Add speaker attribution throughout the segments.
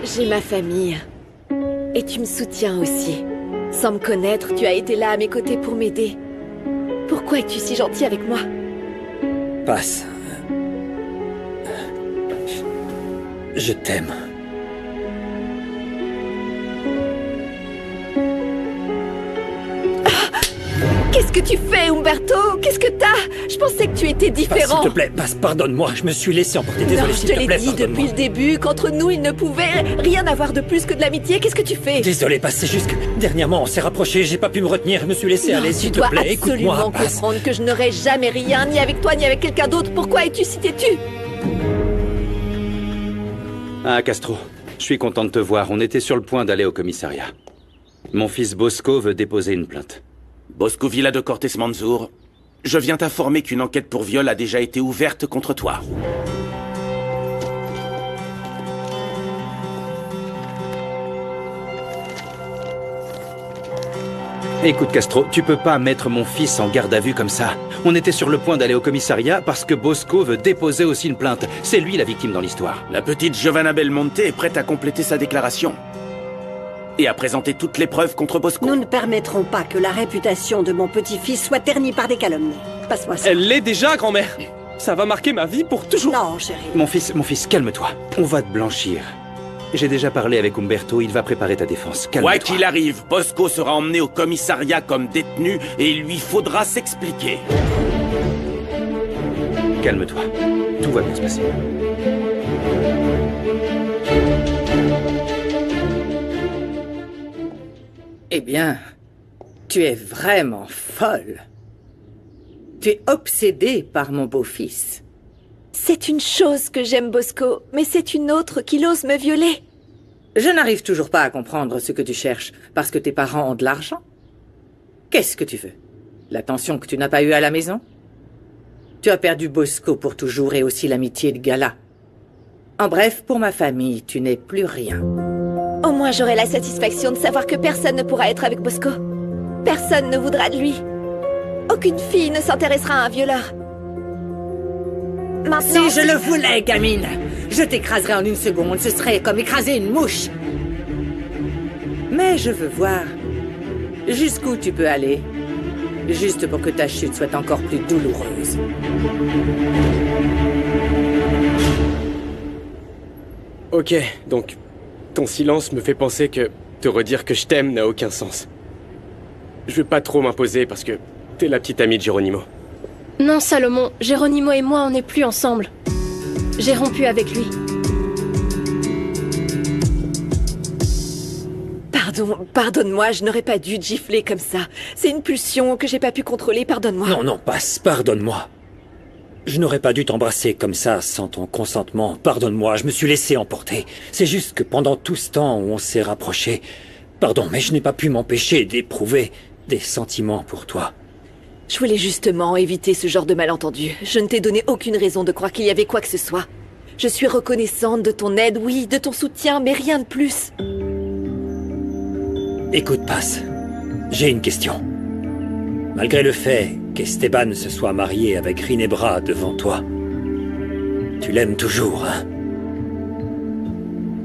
Speaker 1: J'ai ma famille. Et tu me soutiens aussi. Sans me connaître, tu as été là à mes côtés pour m'aider. Pourquoi es-tu si gentil avec moi?
Speaker 2: Passe. Je t'aime.
Speaker 1: Qu'est-ce que tu fais, Umberto? Qu'est-ce que t'as? Je pensais que tu étais différent.
Speaker 2: S'il te plaît, passe, pardonne-moi. Je me suis laissé emporter. Désolé,
Speaker 1: non,
Speaker 2: s'il te plaît,
Speaker 1: je te l'ai dit depuis le début qu'entre nous, il ne pouvait rien avoir de plus que de l'amitié. Qu'est-ce que tu fais?
Speaker 2: Désolé, passe, c'est juste que dernièrement, on s'est rapprochés, j'ai pas pu me retenir, je me suis laissé aller, s'il te plaît, écoute-moi,
Speaker 1: tu dois absolument comprendre que je n'aurai jamais rien, ni avec toi, ni avec quelqu'un d'autre. Pourquoi es-tu si têtu?
Speaker 3: Ah, Castro, je suis content de te voir. On était sur le point d'aller au commissariat. Mon fils Bosco veut déposer une plainte.
Speaker 4: Bosco Villa de Cortés Mansour, je viens t'informer qu'une enquête pour viol a déjà été ouverte contre toi.
Speaker 3: Écoute, Castro, tu peux pas mettre mon fils en garde à vue comme ça. On était sur le point d'aller au commissariat parce que Bosco veut déposer aussi une plainte. C'est lui la victime dans l'histoire.
Speaker 4: La petite Giovanna Belmonte est prête à compléter sa déclaration. Et à présenter toutes les preuves contre Bosco.
Speaker 5: Nous ne permettrons pas que la réputation de mon petit-fils soit ternie par des calomnies. Passe-moi ça.
Speaker 6: Elle l'est déjà, grand-mère. Ça va marquer ma vie pour toujours.
Speaker 5: Non, chérie.
Speaker 3: Mon fils, calme-toi. On va te blanchir. J'ai déjà parlé avec Umberto, il va préparer ta défense. Calme-toi.
Speaker 4: Quoi qu'il arrive, Bosco sera emmené au commissariat comme détenu et il lui faudra s'expliquer.
Speaker 3: Calme-toi. Tout va bien se passer.
Speaker 7: Eh bien, tu es vraiment folle. Tu es obsédée par mon beau-fils.
Speaker 1: C'est une chose que j'aime Bosco, mais c'est une autre qu'il ose me violer.
Speaker 7: Je n'arrive toujours pas à comprendre ce que tu cherches, parce que tes parents ont de l'argent. Qu'est-ce que tu veux? L'attention que tu n'as pas eue à la maison? Tu as perdu Bosco pour toujours et aussi l'amitié de Gala. En bref, pour ma famille, tu n'es plus rien.
Speaker 1: Au moins j'aurai la satisfaction de savoir que personne ne pourra être avec Bosco. Personne ne voudra de lui. Aucune fille ne s'intéressera à un violeur. Maintenant...
Speaker 7: Si je le voulais, gamine, je t'écraserais en une seconde. Ce serait comme écraser une mouche. Mais je veux voir jusqu'où tu peux aller, juste pour que ta chute soit encore plus douloureuse.
Speaker 6: Ok, donc ton silence me fait penser que te redire que je t'aime n'a aucun sens. Je veux pas trop m'imposer parce que t'es la petite amie de Geronimo.
Speaker 8: Non, Salomon, Geronimo et moi, on n'est plus ensemble. J'ai rompu avec lui.
Speaker 1: Pardonne-moi, je n'aurais pas dû te gifler comme ça. C'est une pulsion que j'ai pas pu contrôler, pardonne-moi.
Speaker 2: Non, passe, pardonne-moi. Je n'aurais pas dû t'embrasser comme ça, sans ton consentement. Pardonne-moi, je me suis laissé emporter. C'est juste que pendant tout ce temps où on s'est rapprochés... Pardon, mais je n'ai pas pu m'empêcher d'éprouver des sentiments pour toi.
Speaker 1: Je voulais justement éviter ce genre de malentendu. Je ne t'ai donné aucune raison de croire qu'il y avait quoi que ce soit. Je suis reconnaissante de ton aide, oui, de ton soutien, mais rien de plus.
Speaker 2: Écoute, Paz, j'ai une question. Malgré le fait qu'Esteban se soit marié avec Ginebra devant toi, tu l'aimes toujours, hein?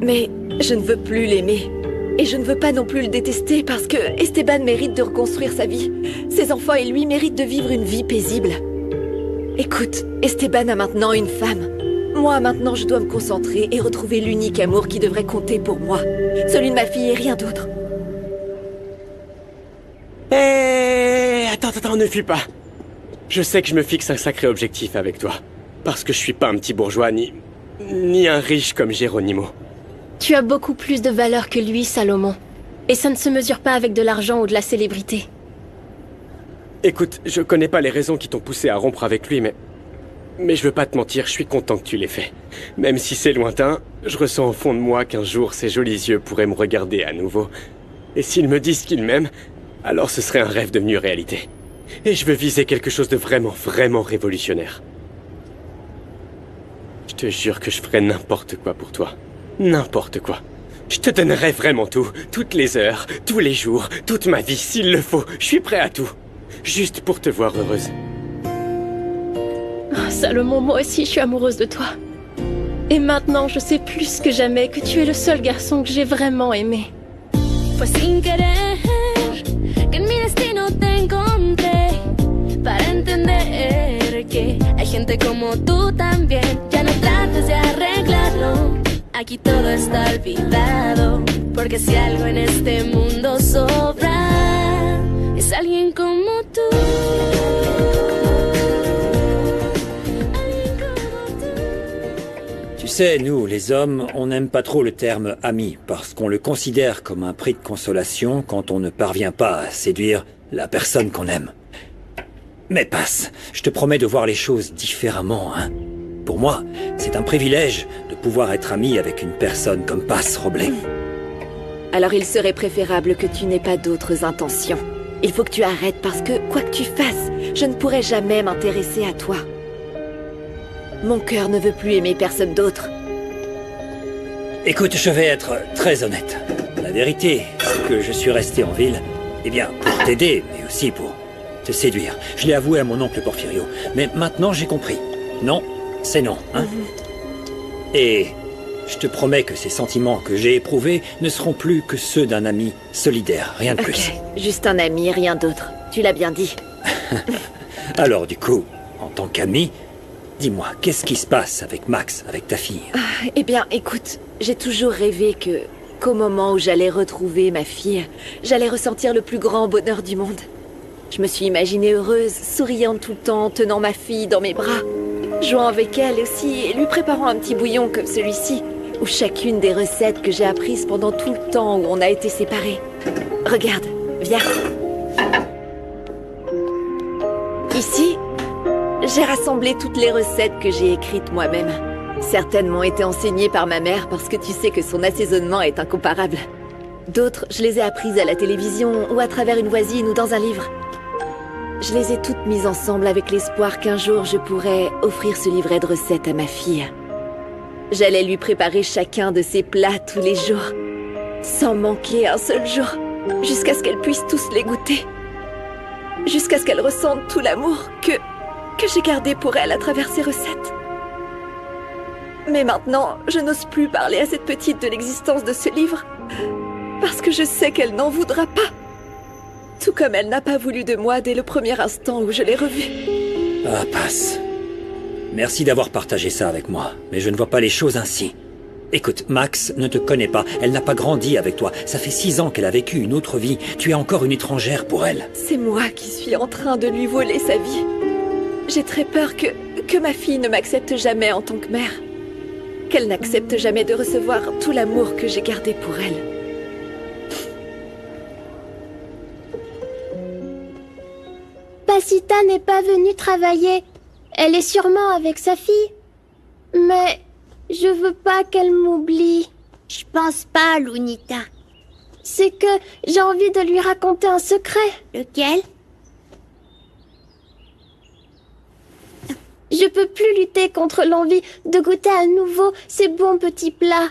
Speaker 1: Mais je ne veux plus l'aimer. Et je ne veux pas non plus le détester parce que Esteban mérite de reconstruire sa vie. Ses enfants et lui méritent de vivre une vie paisible. Écoute, Esteban a maintenant une femme. Moi, maintenant, je dois me concentrer et retrouver l'unique amour qui devrait compter pour moi. Celui de ma fille et rien d'autre.
Speaker 6: Attends, ne fuis pas. Je sais que je me fixe un sacré objectif avec toi. Parce que je suis pas un petit bourgeois, ni un riche comme Geronimo.
Speaker 8: Tu as beaucoup plus de valeur que lui, Salomon. Et ça ne se mesure pas avec de l'argent ou de la célébrité.
Speaker 6: Écoute, je connais pas les raisons qui t'ont poussé à rompre avec lui, mais je veux pas te mentir, je suis content que tu l'aies fait. Même si c'est lointain, je ressens au fond de moi qu'un jour ses jolis yeux pourraient me regarder à nouveau. Et s'ils me disent qu'ils m'aiment, alors ce serait un rêve devenu réalité. Et je veux viser quelque chose de vraiment, vraiment révolutionnaire. Je te jure que je ferai n'importe quoi pour toi. N'importe quoi. Je te donnerai vraiment tout. Toutes les heures, tous les jours, toute ma vie, s'il le faut. Je suis prêt à tout. Juste pour te voir heureuse.
Speaker 8: Oh, Salomon, moi aussi, je suis amoureuse de toi. Et maintenant, je sais plus que jamais que tu es le seul garçon que j'ai vraiment aimé.
Speaker 9: Fue sin querer que en mi destino te encontré para entender que hay gente como tú también. Ya no trates de arreglarlo, aquí todo está olvidado, porque si algo en este mundo sobra es alguien como tú.
Speaker 2: Tu sais, nous, les hommes, on n'aime pas trop le terme « ami » parce qu'on le considère comme un prix de consolation quand on ne parvient pas à séduire la personne qu'on aime. Mais passe, je te promets de voir les choses différemment, hein. Pour moi, c'est un privilège de pouvoir être ami avec une personne comme Passe Roblé.
Speaker 1: Alors il serait préférable que tu n'aies pas d'autres intentions. Il faut que tu arrêtes parce que, quoi que tu fasses, je ne pourrai jamais m'intéresser à toi. Mon cœur ne veut plus aimer personne d'autre.
Speaker 2: Écoute, je vais être très honnête. La vérité, c'est que je suis resté en ville, eh bien, pour t'aider, mais aussi pour te séduire. Je l'ai avoué à mon oncle Porfirio. Mais maintenant, j'ai compris. Non, c'est non, hein. Et je te promets que ces sentiments que j'ai éprouvés ne seront plus que ceux d'un ami solidaire, rien de plus.
Speaker 1: Juste un ami, rien d'autre. Tu l'as bien dit.
Speaker 2: Alors, du coup, en tant qu'ami, dis-moi, qu'est-ce qui se passe avec Max, avec ta fille?
Speaker 1: Eh bien, écoute, j'ai toujours rêvé qu'au moment où j'allais retrouver ma fille, j'allais ressentir le plus grand bonheur du monde. Je me suis imaginée heureuse, souriante tout le temps, tenant ma fille dans mes bras, jouant avec elle aussi et lui préparant un petit bouillon comme celui-ci, où chacune des recettes que j'ai apprises pendant tout le temps où on a été séparés. Regarde, viens. Ici, j'ai rassemblé toutes les recettes que j'ai écrites moi-même. Certaines m'ont été enseignées par ma mère parce que tu sais que son assaisonnement est incomparable. D'autres, je les ai apprises à la télévision ou à travers une voisine ou dans un livre. Je les ai toutes mises ensemble avec l'espoir qu'un jour je pourrais offrir ce livret de recettes à ma fille. J'allais lui préparer chacun de ses plats tous les jours, sans manquer un seul jour, jusqu'à ce qu'elle puisse tous les goûter. Jusqu'à ce qu'elle ressente tout l'amour que j'ai gardé pour elle à travers ses recettes. Mais maintenant, je n'ose plus parler à cette petite de l'existence de ce livre, parce que je sais qu'elle n'en voudra pas. Tout comme elle n'a pas voulu de moi dès le premier instant où je l'ai revue.
Speaker 2: Ah, Passe. Merci d'avoir partagé ça avec moi, mais je ne vois pas les choses ainsi. Écoute, Max ne te connaît pas, elle n'a pas grandi avec toi. Ça fait 6 ans qu'elle a vécu une autre vie. Tu es encore une étrangère pour elle.
Speaker 1: C'est moi qui suis en train de lui voler sa vie. J'ai très peur que ma fille ne m'accepte jamais en tant que mère. Qu'elle n'accepte jamais de recevoir tout l'amour que j'ai gardé pour elle.
Speaker 8: Pasita n'est pas venue travailler. Elle est sûrement avec sa fille. Mais je veux pas qu'elle m'oublie.
Speaker 10: Je pense pas, Lunita.
Speaker 8: C'est que j'ai envie de lui raconter un secret.
Speaker 10: Lequel?
Speaker 8: Je peux plus lutter contre l'envie de goûter à nouveau ces bons petits plats.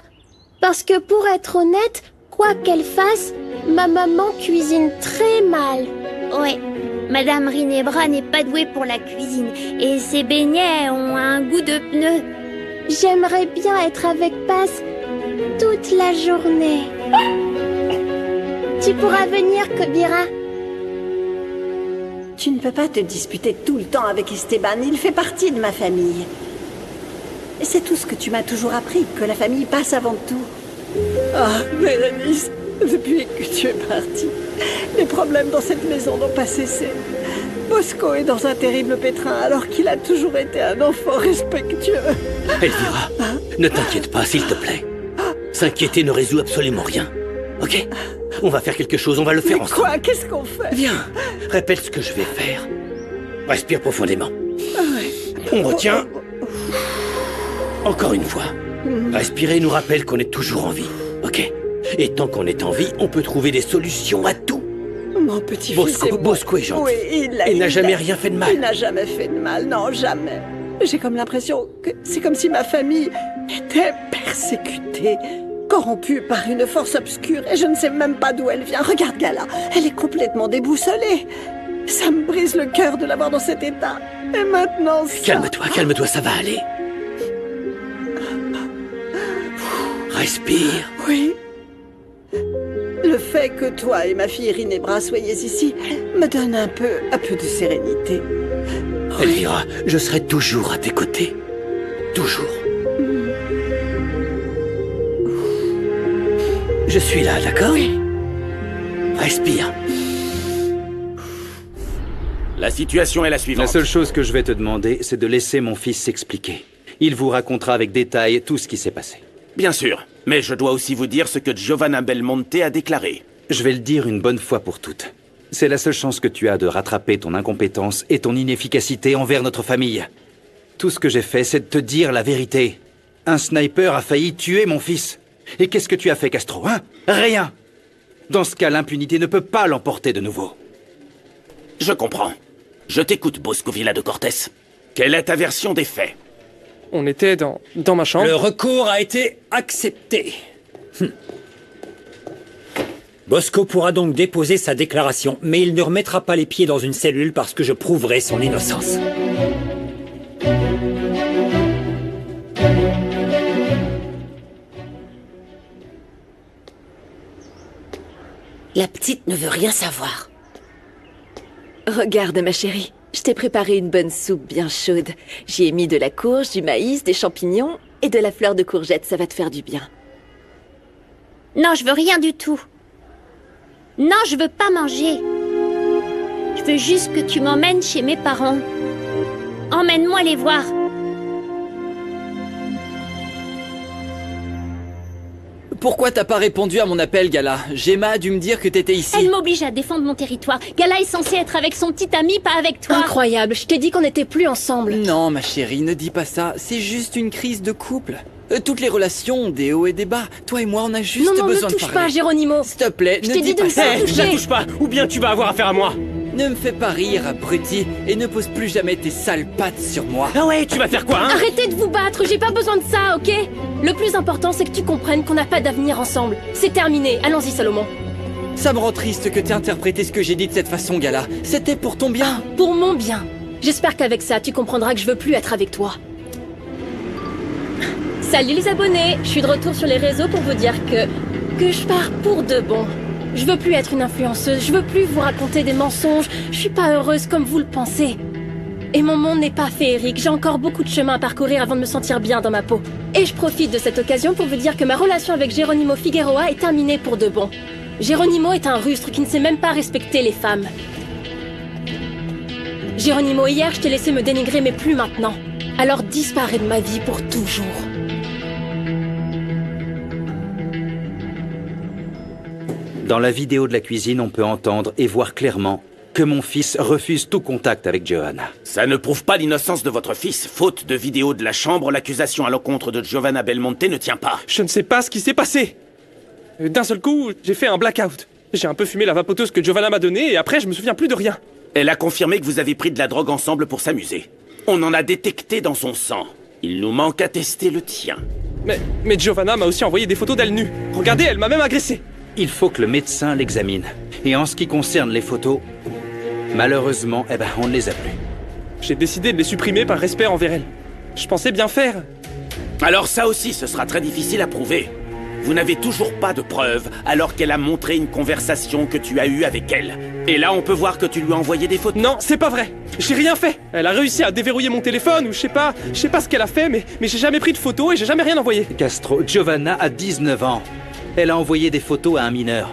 Speaker 8: Parce que pour être honnête, quoi qu'elle fasse, ma maman cuisine très mal.
Speaker 10: Ouais, Madame Rinebra n'est pas douée pour la cuisine et ses beignets ont un goût de pneu.
Speaker 8: J'aimerais bien être avec Passe toute la journée. Tu pourras venir, Kobira.
Speaker 5: Tu ne peux pas te disputer tout le temps avec Esteban, il fait partie de ma famille. Et c'est tout ce que tu m'as toujours appris, que la famille passe avant tout. Ah, Bérénice, depuis que tu es partie, les problèmes dans cette maison n'ont pas cessé. Bosco est dans un terrible pétrin alors qu'il a toujours été un enfant respectueux.
Speaker 11: Elvira, ne t'inquiète pas, s'il te plaît. S'inquiéter ne résout absolument rien, ok? On va faire quelque chose, on va le faire ensemble.
Speaker 5: Quoi? Qu'est-ce qu'on fait?
Speaker 11: Viens, répète ce que je vais faire. Respire profondément. On retient. Encore une fois. Respirer nous rappelle qu'on est toujours en vie, ok? Et tant qu'on est en vie, on peut trouver des solutions à tout.
Speaker 5: Mon petit-fils
Speaker 11: Bosco est gentil.
Speaker 5: Oui,
Speaker 11: il n'a jamais rien fait de mal.
Speaker 5: Il n'a jamais fait de mal, non, jamais. J'ai comme l'impression que c'est comme si ma famille était persécutée, corrompue par une force obscure, et je ne sais même pas d'où elle vient. Regarde Gala, elle est complètement déboussolée. Ça me brise le cœur de l'avoir dans cet état. Et maintenant, ça...
Speaker 11: Calme-toi, ça va aller. Respire.
Speaker 5: Oui. Le fait que toi et ma fille Rinebra soyez ici me donne un peu de sérénité.
Speaker 11: Elvira, je serai toujours à tes côtés. Toujours. Je suis là, d'accord?
Speaker 5: Oui.
Speaker 11: Respire.
Speaker 4: La situation est la suivante.
Speaker 3: La seule chose que je vais te demander, c'est de laisser mon fils s'expliquer. Il vous racontera avec détail tout ce qui s'est passé.
Speaker 4: Bien sûr, mais je dois aussi vous dire ce que Giovanna Belmonte a déclaré.
Speaker 3: Je vais le dire une bonne fois pour toutes. C'est la seule chance que tu as de rattraper ton incompétence et ton inefficacité envers notre famille. Tout ce que j'ai fait, c'est de te dire la vérité. Un sniper a failli tuer mon fils. Et qu'est-ce que tu as fait, Castro, hein? Rien. Dans ce cas, l'impunité ne peut pas l'emporter de nouveau.
Speaker 4: Je comprends. Je t'écoute, Bosco Villa de Cortés. Quelle est ta version des faits?
Speaker 12: On était dans ma chambre.
Speaker 2: Le recours a été accepté. Bosco pourra donc déposer sa déclaration, mais il ne remettra pas les pieds dans une cellule parce que je prouverai son innocence.
Speaker 1: La petite ne veut rien savoir. Regarde, ma chérie. Je t'ai préparé une bonne soupe bien chaude. J'y ai mis de la courge, du maïs, des champignons et de la fleur de courgette. Ça va te faire du bien.
Speaker 10: Non, je veux rien du tout. Non, je veux pas manger. Je veux juste que tu m'emmènes chez mes parents. Emmène-moi les voir.
Speaker 13: Pourquoi t'as pas répondu à mon appel, Gala? Gemma a dû me dire que t'étais ici.
Speaker 10: Elle m'oblige à défendre mon territoire. Gala est censée être avec son petit ami, pas avec toi.
Speaker 8: Incroyable, je t'ai dit qu'on n'était plus ensemble.
Speaker 13: Non, ma chérie, ne dis pas ça. C'est juste une crise de couple. Toutes les relations ont des hauts et des bas. Toi et moi, on a juste
Speaker 8: Non,
Speaker 13: besoin
Speaker 8: ne
Speaker 13: de
Speaker 8: touche
Speaker 13: parler.
Speaker 8: pas, Géronimo.
Speaker 13: S'il te plaît,
Speaker 8: Je
Speaker 13: ne
Speaker 8: t'ai
Speaker 13: dis
Speaker 8: dit de ne
Speaker 13: ça.
Speaker 8: pas toucher.
Speaker 6: Je la touche pas, ou bien tu vas avoir affaire à moi.
Speaker 13: Ne me fais pas rire, abruti, et ne pose plus jamais tes sales pattes sur moi.
Speaker 6: Ah ouais, tu vas faire quoi, hein?
Speaker 8: Arrêtez de vous battre, j'ai pas besoin de ça, ok? Le plus important, c'est que tu comprennes qu'on n'a pas d'avenir ensemble. C'est terminé, allons-y, Salomon.
Speaker 13: Ça me rend triste que t'aies interprété ce que j'ai dit de cette façon, Gala. C'était pour ton bien.
Speaker 8: Pour mon bien. J'espère qu'avec ça, tu comprendras que je veux plus être avec toi. Salut les abonnés, je suis de retour sur les réseaux pour vous dire que je pars pour de bon. Je veux plus être une influenceuse, je veux plus vous raconter des mensonges, je suis pas heureuse comme vous le pensez. Et mon monde n'est pas féerique, j'ai encore beaucoup de chemin à parcourir avant de me sentir bien dans ma peau. Et je profite de cette occasion pour vous dire que ma relation avec Geronimo Figueroa est terminée pour de bon. Geronimo est un rustre qui ne sait même pas respecter les femmes. Geronimo, hier je t'ai laissé me dénigrer mais plus maintenant. Alors disparais de ma vie pour toujours.
Speaker 3: Dans la vidéo de la cuisine, on peut entendre et voir clairement que mon fils refuse tout contact avec Giovanna.
Speaker 4: Ça ne prouve pas l'innocence de votre fils. Faute de vidéo de la chambre, l'accusation à l'encontre de Giovanna Belmonte ne tient pas.
Speaker 12: Je ne sais pas ce qui s'est passé. D'un seul coup, j'ai fait un blackout. J'ai un peu fumé la vapoteuse que Giovanna m'a donnée et après, je me souviens plus de rien.
Speaker 4: Elle a confirmé que vous avez pris de la drogue ensemble pour s'amuser. On en a détecté dans son sang. Il nous manque à tester le tien.
Speaker 12: Mais Giovanna m'a aussi envoyé des photos d'elle nue. Regardez, elle m'a même agressé.
Speaker 3: Il faut que le médecin l'examine. Et en ce qui concerne les photos, malheureusement, on ne les a plus.
Speaker 12: J'ai décidé de les supprimer par respect envers elle. Je pensais bien faire.
Speaker 4: Alors ça aussi, ce sera très difficile à prouver. Vous n'avez toujours pas de preuves, alors qu'elle a montré une conversation que tu as eue avec elle. Et là, on peut voir que tu lui as envoyé des photos.
Speaker 12: Non, c'est pas vrai. J'ai rien fait. Elle a réussi à déverrouiller mon téléphone ou je sais pas ce qu'elle a fait, mais j'ai jamais pris de photos et j'ai jamais rien envoyé.
Speaker 3: Castro, Giovanna a 19 ans. Elle a envoyé des photos à un mineur.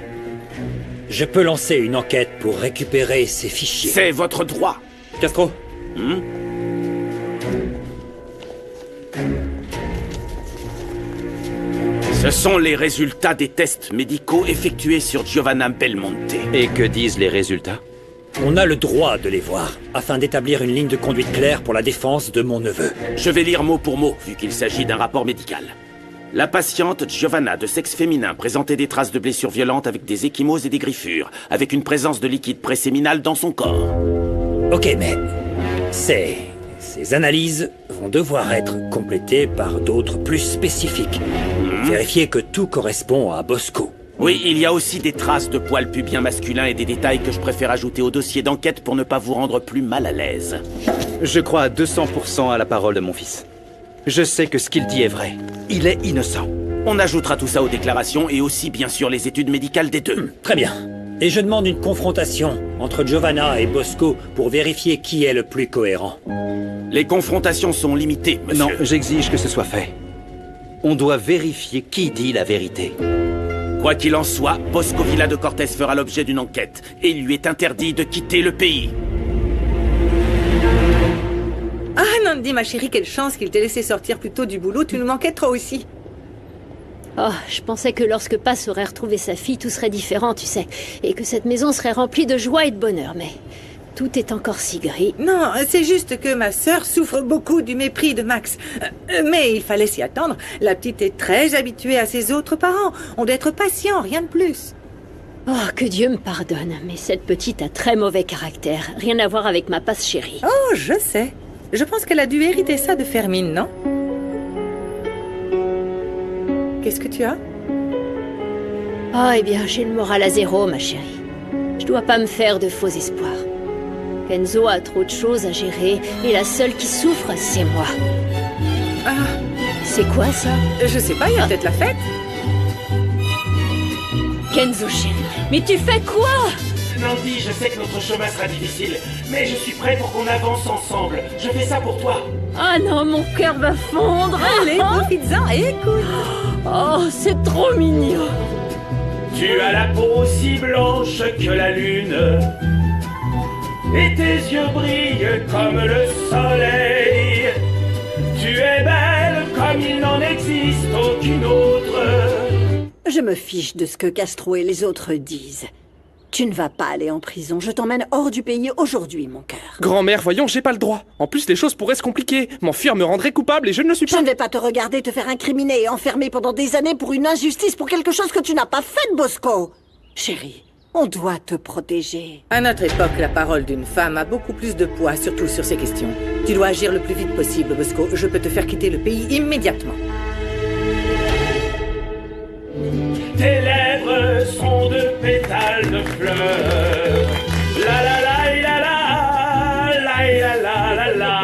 Speaker 2: Je peux lancer une enquête pour récupérer ces fichiers.
Speaker 4: C'est votre droit.
Speaker 12: Castro.
Speaker 4: Ce sont les résultats des tests médicaux effectués sur Giovanna Belmonte.
Speaker 3: Et que disent les résultats?
Speaker 2: On a le droit de les voir, afin d'établir une ligne de conduite claire pour la défense de mon neveu.
Speaker 4: Je vais lire mot pour mot, vu qu'il s'agit d'un rapport médical. La patiente Giovanna, de sexe féminin, présentait des traces de blessures violentes avec des ecchymoses et des griffures, avec une présence de liquide préséminal dans son corps.
Speaker 2: Ok, mais ces analyses vont devoir être complétées par d'autres plus spécifiques. Vérifier que tout correspond à Bosco.
Speaker 4: Oui, il y a aussi des traces de poils pubiens masculins et des détails que je préfère ajouter au dossier d'enquête pour ne pas vous rendre plus mal à l'aise.
Speaker 3: Je crois à 200% à la parole de mon fils. Je sais que ce qu'il dit est vrai. Il est innocent.
Speaker 4: On ajoutera tout ça aux déclarations et aussi, bien sûr, les études médicales des deux.
Speaker 2: Très bien. Et je demande une confrontation entre Giovanna et Bosco pour vérifier qui est le plus cohérent.
Speaker 4: Les confrontations sont limitées, monsieur.
Speaker 3: Non, j'exige que ce soit fait. On doit vérifier qui dit la vérité.
Speaker 4: Quoi qu'il en soit, Bosco Villa de Cortés fera l'objet d'une enquête et il lui est interdit de quitter le pays.
Speaker 7: Ah, Nandi, ma chérie, quelle chance qu'il t'ait laissé sortir plus tôt du boulot. Tu nous manquais toi aussi.
Speaker 10: Oh, je pensais que lorsque Paz aurait retrouvé sa fille, tout serait différent, tu sais. Et que cette maison serait remplie de joie et de bonheur, mais tout est encore si gris.
Speaker 7: Non, c'est juste que ma sœur souffre beaucoup du mépris de Max. Mais il fallait s'y attendre. La petite est très habituée à ses autres parents. On doit être patient, rien de plus.
Speaker 10: Oh, que Dieu me pardonne, mais cette petite a très mauvais caractère. Rien à voir avec ma Paz chérie.
Speaker 7: Oh, je sais. Je pense qu'elle a dû hériter ça de Fermine, non? Qu'est-ce que tu as?
Speaker 10: Oh, eh bien, j'ai le moral à zéro, ma chérie. Je dois pas me faire de faux espoirs. Kenzo a trop de choses à gérer, et la seule qui souffre, c'est moi.
Speaker 7: Ah,
Speaker 10: c'est quoi ça?
Speaker 7: Je sais pas, il y a peut-être la fête.
Speaker 10: Kenzo, chérie, mais tu fais quoi?
Speaker 4: Nandi, je sais que notre chemin sera difficile, mais je suis prêt pour qu'on avance ensemble. Je fais ça pour toi.
Speaker 10: Ah non, mon cœur va fondre.
Speaker 7: Allez, profites-en et écoute.
Speaker 10: Oh, c'est trop mignon.
Speaker 4: Tu as la peau aussi blanche que la lune, et tes yeux brillent comme le soleil. Tu es belle comme il n'en existe aucune autre.
Speaker 5: Je me fiche de ce que Castro et les autres disent. Tu ne vas pas aller en prison. Je t'emmène hors du pays aujourd'hui, mon cœur.
Speaker 12: Grand-mère, voyons, j'ai pas le droit. En plus, les choses pourraient se compliquer. M'enfuir me rendrait coupable et je ne le suis pas.
Speaker 5: Je ne vais pas te regarder te faire incriminer et enfermer pendant des années pour une injustice, pour quelque chose que tu n'as pas fait, Bosco. Chérie, on doit te protéger.
Speaker 7: À notre époque, la parole d'une femme a beaucoup plus de poids, surtout sur ces questions. Tu dois agir le plus vite possible, Bosco. Je peux te faire quitter le pays immédiatement.
Speaker 4: Tes lèvres sont de pétales de fleurs. La la la la la la la la la la.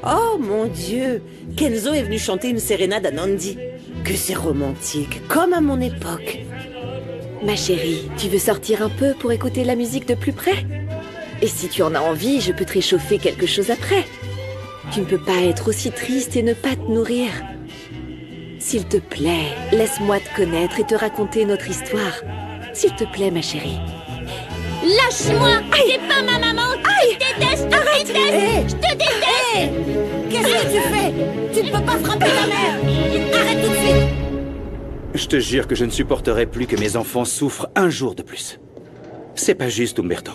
Speaker 14: Oh mon Dieu, Kenzo est venu chanter une sérénade à Nandi. Que c'est romantique, comme à mon époque.
Speaker 1: Ma chérie, tu veux sortir un peu pour écouter la musique de plus près? Et si tu en as envie, je peux te réchauffer quelque chose après. Tu ne peux pas être aussi triste et ne pas te nourrir. S'il te plaît, laisse-moi te connaître et te raconter notre histoire. S'il te plaît, ma chérie.
Speaker 10: Lâche-moi! C'est pas ma maman! Je te déteste! Je te déteste! Je te déteste!
Speaker 14: Qu'est-ce que tu fais? Tu ne peux pas frapper ta mère! Arrête tout de suite!
Speaker 3: Je te jure que je ne supporterai plus que mes enfants souffrent un jour de plus. C'est pas juste, Umberto.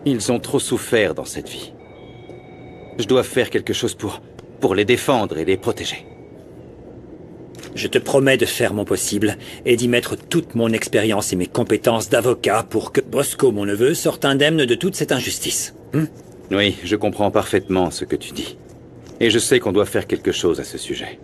Speaker 3: Ils ont trop souffert dans cette vie. Je dois faire quelque chose pour les défendre et les protéger.
Speaker 2: Je te promets de faire mon possible et d'y mettre toute mon expérience et mes compétences d'avocat pour que Bosco, mon neveu, sorte indemne de toute cette injustice.
Speaker 3: Oui, je comprends parfaitement ce que tu dis. Et je sais qu'on doit faire quelque chose à ce sujet.